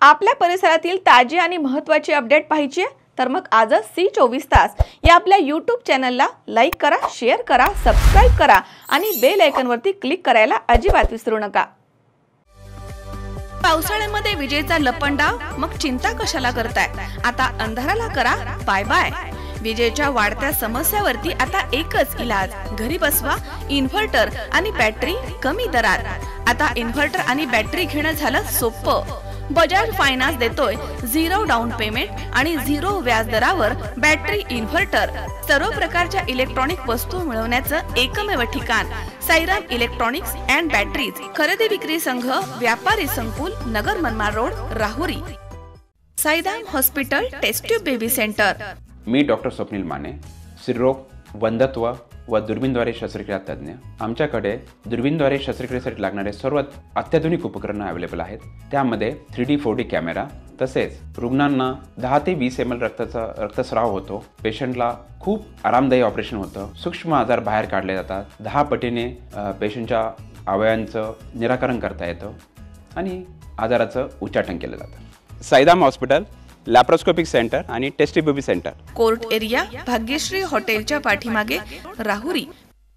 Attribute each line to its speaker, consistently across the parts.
Speaker 1: आपल्या परिसरातील ताजी आणि महत्त्वाची अपडेट पाहिजे तर मग आजच C24 तास या आपल्या YouTube चॅनलला लाईक करा, शेअर करा, सबस्क्राइब करा आणि बेल आयकॉनवरती क्लिक करायला अजिबात विसरू नका। पावसाळ्यामध्ये विजेचा लपंडाव, मग चिंता कशाला करताय? आता अंधाराला करा बाय बाय। विजेच्या वाढत्या समस्यावरती आता एकच इलाज, घरी बसवा इन्व्हर्टर आणि बॅटरी कमी दरात। आता इन्व्हर्टर आणि बॅटरी घेणं झालं सोपं। बजाज फायनान्स देतोय 0 डाऊन पेमेंट आणि 0 व्याज दरावर बॅटरी इन्व्हर्टर। सर्व प्रकारच्या इलेक्ट्रॉनिक वस्तू मिळवण्याचं एकमेव ठिकाण साईराम इलेक्ट्रॉनिक्स अँड बॅटरीज। खरेदी विक्री संघ, व्यापारी संकुल, Nagar Manmad road, Rahuri. Sairam hospital test tube baby centre.
Speaker 2: मी डॉक्टर स्वप्नील माने, स्त्रीरोग, वंध्यत्व व दुर्बीणद्वारे शस्त्रक्रिया तज्ञ। आमच्याकडे दुर्बीणद्वारे शस्त्रक्रियेसाठी लागणारे सर्व अत्याधुनिक उपकरणं अवेलेबल आहेत। त्यामध्ये 3D 4D कॅमेरा, तसेच रुग्णांना 10 ते 20 ml रक्तस्राव होतो। पेशंटला खूप आरामदायी ऑपरेशन होतं। सूक्ष्म आजार बाहेर काढले जातात। 10 पटीने पेशंटच्या अवयवांचं निराकरण करता येतं आणि आजाराचं उच्चाटन केलं जातं। साईराम हॉस्पिटल लॅप्रोस्कोपिक सेंटर आणि test tube baby centre,
Speaker 1: court area, Bhagyashree हॉटेलच्या पाठीमागे, राहुरी।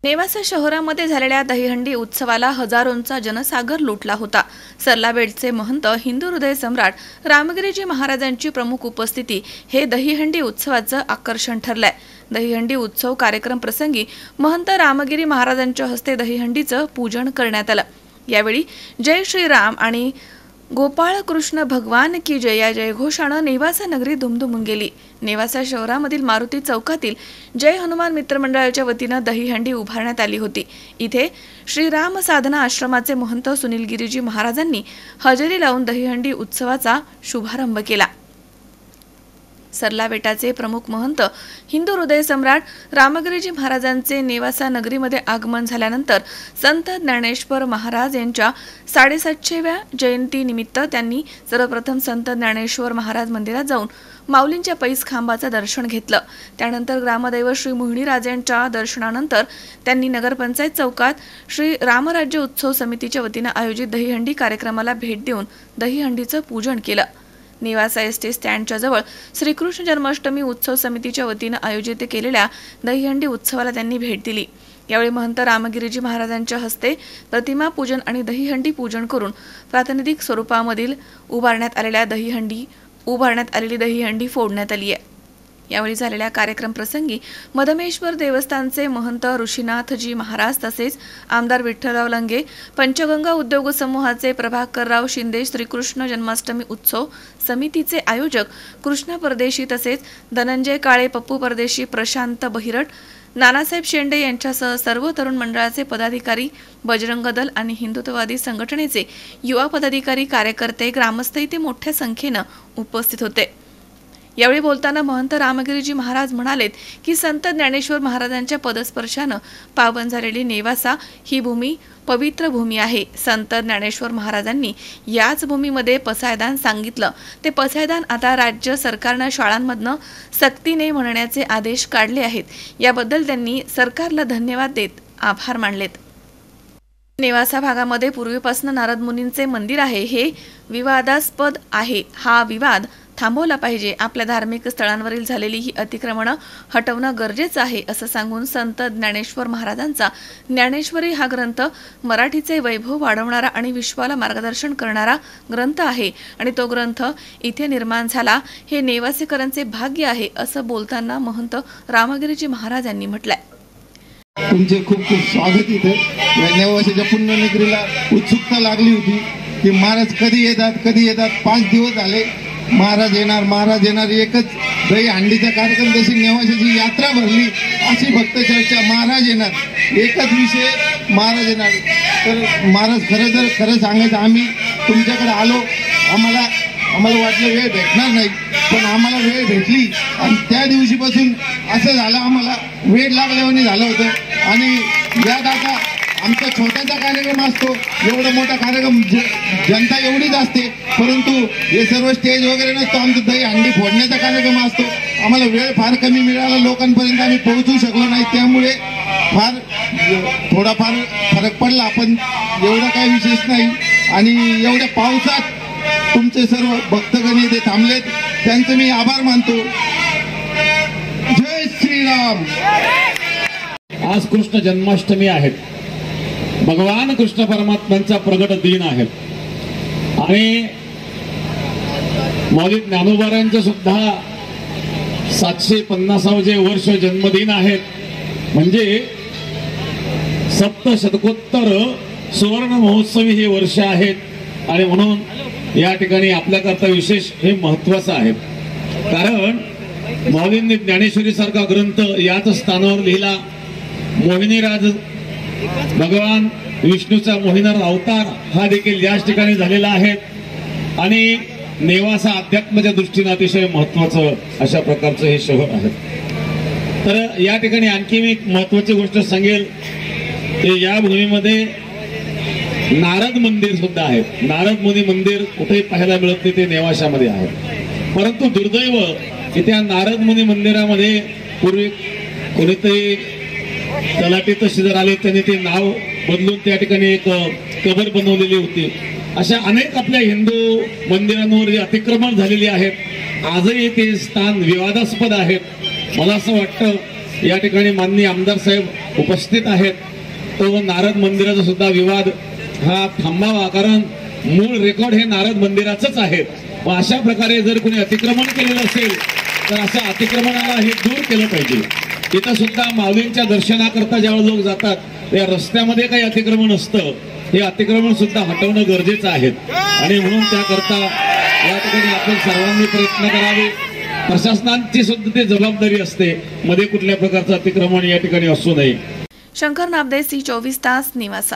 Speaker 1: नेवासा शहरामध्ये झालेल्या दहीहंडी उत्सवाला हजारोंचा जनसागर लुटला होता। सरलाबेटचे महंत हिंदू हृदय सम्राट रामगिरीजी महाराजांची प्रमुख उपस्थिती हे दहीहंडी उत्सवाचं आकर्षण ठरलंय। दहीहंडी उत्सव कार्यक्रम प्रसंगी महंत रामगिरी महाराजांच्या हस्ते दहीहंडीचं पूजन करण्यात आलं। यावेळी जय श्रीराम आणि गोपाळ कृष्ण भगवान की जय या जयघोषानं नेवासा नगरी दुमदुमून गेली। नेवासा शहरामधील मारुती चौकातील जय हनुमान मित्रमंडळाच्या वतीनं दहीहंडी उभारण्यात आली होती। इथे श्रीराम साधना आश्रमाचे महंत सुनील गिरीजी महाराजांनी हजेरी लावून दहीहंडी उत्सवाचा शुभारंभ केला। सरलाबेटाचे प्रमुख महंत हिंदू हृदय सम्राट रामगिरीजी महाराजांचे नेवासा नगरीमध्ये आगमन झाल्यानंतर संत ज्ञानेश्वर महाराज यांच्या 750व्या जयंती निमित्त त्यांनी सर्वप्रथम संत ज्ञानेश्वर महाराज मंदिरात जाऊन माऊलींच्या पैस खांबाचं दर्शन घेतलं। त्यानंतर ग्रामदैव श्री मोहिनीराजांच्या दर्शनानंतर त्यांनी नगरपंचायत चौकात श्री रामराज्य उत्सव समितीच्या वतीनं आयोजित दहीहंडी कार्यक्रमाला भेट देऊन दहीहंडीचं पूजन केलं। नेवासा एसटी स्टँडच्या जवळ श्रीकृष्ण जन्माष्टमी उत्सव समितीच्या वतीनं आयोजित केलेल्या दहीहंडी उत्सवाला त्यांनी भेट दिली। यावेळी महंत रामगिरीजी महाराजांच्या हस्ते प्रतिमा पूजन आणि दहीहंडी पूजन करून प्रातिनिधिक स्वरूपामधील उभारण्यात आलेली दहीहंडी फोडण्यात आली आहे। यावेळी झालेल्या कार्यक्रम प्रसंगी मधमेश्वर देवस्थानचे महंत ऋषीनाथजी महाराज तसेच आमदार विठ्ठलराव लंगे, पंचगंगा उद्योग समूहाचे प्रभाकरराव शिंदे, श्रीकृष्ण जन्माष्टमी उत्सव समितीचे आयोजक कृष्ण परदेशी तसेच धनंजय काळे, पप्पू परदेशी, प्रशांत बहिरट, नानासाहेब शेंडे यांच्यासह सर्व तरुण मंडळाचे पदाधिकारी, बजरंग दल आणि हिंदुत्ववादी संघटनेचे युवा पदाधिकारी, कार्यकर्ते, ग्रामस्थ इथे मोठ्या संख्येनं उपस्थित होते। यावेळी बोलताना महंत रामगिरीजी महाराज म्हणालेत की संत ज्ञानेश्वर महाराजांच्या पदस्पर्शानं पावन झालेली नेवासा ही भूमी पवित्र भूमी आहे। संत ज्ञानेश्वर महाराजांनी याच भूमीमध्ये पसायदान सांगितलं। ते पसायदान आता राज्य सरकारनं शाळांमधनं सक्तीने म्हणण्याचे आदेश काढले आहेत। याबद्दल त्यांनी सरकारला धन्यवाद देत आभार मानलेत। नेवासा भागामध्ये पूर्वीपासून नारद मुनींचे मंदिर आहे, हे विवादास्पद आहे। हा विवाद थांबवला पाहिजे। आपल्या धार्मिक स्थळांवरील झालेली ही अतिक्रमणं हटवणं गरजेचं आहे असं सांगून संत ज्ञानेश्वर महाराजांचा ज्ञानेश्वरी हा ग्रंथ मराठीचे वैभव वाढवणारा आणि विश्वाला मार्गदर्शन करणारा ग्रंथ आहे आणि तो ग्रंथ इथे निर्माण झाला हे नेवासेकरांचे भाग्य आहे असं बोलताना महंत रामगिरीजी महाराज यांनी म्हटलंय।
Speaker 3: तुमचे खूप खूप स्वागत इथे। नेवासाच्या पुण्यनगरीला उत्सुकता लागली होती की महाराज कधी येतात। 5 दिवस झाले महाराज येणार। एकच दहीहंडीचा कार्यक्रम, जशी नेवासाची यात्रा भरली अशी भक्त चर्चा, महाराज येणार, एकच विषय, महाराज येणार। तर महाराज खरं सांगायचं, आम्ही तुमच्याकडे आलो, आम्हाला वाटलं वेळ भेटणार नाही, पण आम्हाला वेळ भेटली आणि त्या दिवशीपासून असं झालं, आम्हाला वेळ लागल्याने झालं होतं। आणि यात आता आमचा छोटासा कार्यक्रम असतो, एवढा मोठा कार्यक्रम जनता एवढीच असते, परंतु हे सर्व स्टेज वगैरे नसतो। आमचा दहीहंडी फोडण्याचा कार्यक्रम असतो। आम्हाला वेळ फार कमी मिळाला, लोकांपर्यंत आम्ही पोहोचू शकलो नाही, त्यामुळे थोडाफार फरक पडला, पण एवढा काही विशेष नाही। आणि एवढ्या पावसात तुमचे सर्व भक्तगण इथे थांबलेत, त्यांचे मी आभार मानतो. जय श्रीराम.
Speaker 4: आज कृष्ण जन्माष्टमी आहे. भगवान कृष्ण परमात्म्यांचा प्रगट दिन आहे आणि मौलिक ज्ञानोबारांचं सुद्धा 750 वर्ष जन्मदिन आहेत. म्हणजे सप्तशतकोत्तर सुवर्ण महोत्सवी हे वर्ष आहेत आणि म्हणून या ठिकाणी आपल्याकरता विशेष हे महत्वाचं आहे. कारण मौलींनी ज्ञानेश्वरी सारखा ग्रंथ याच स्थानावर लिहिला. मोहिनीराज भगवान विष्णूचा मोहिनीराज अवतार हा देखील याच ठिकाणी झालेला आहे आणि नेवासा अध्यात्माच्या दृष्टीने अतिशय महत्वाचं अशा प्रकारचं हे शहर आहे. तर या ठिकाणी आणखी मी एक महत्वाची गोष्ट सांगेल की या भूमीमध्ये नारद मंदिर सुद्धा आहे. नारद मुनी मंदिर कुठेही पाहायला मिळत नाही, ते नेवाशामध्ये आहे. परंतु दुर्दैव की त्या नारद मुनी मंदिरामध्ये पूर्वी कोणीतरी तलाठी तहसीलदार आले, त्यांनी ते नाव बदलून त्या ठिकाणी एक कबर बनवलेली होती. अशा अनेक आपल्या हिंदू मंदिरांवर जे अतिक्रमण झालेली आहेत, आजही ते स्थान विवादास्पद आहेत. मला असं वाटतं या ठिकाणी माननीय आमदार साहेब उपस्थित आहेत, तो नारद मंदिराचा सुद्धा विवाद हा थांबावा. कारण मूळ रेकॉर्ड हे नारद मंदिराचंच आहे. अशा प्रकारे जर कोणी अतिक्रमण केलेलं असेल तर अशा अतिक्रमणाला हे दूर केलं पाहिजे. तिथं सुद्धा माऊलींच्या दर्शनाकरता ज्यावेळेस लोक जातात त्या रस्त्यामध्ये काही अतिक्रमण असतं, हे अतिक्रमण सुद्धा हटवणं गरजेचं आहे आणि म्हणून त्याकरता या ठिकाणी आपण सर्वांनी प्रयत्न करावे. प्रशासनाची सुद्धा ती जबाबदारी असते, मध्ये कुठल्या प्रकारचं अतिक्रमण या ठिकाणी असू नये.
Speaker 1: शंकर नामदे, सी 24 तास, निवासा.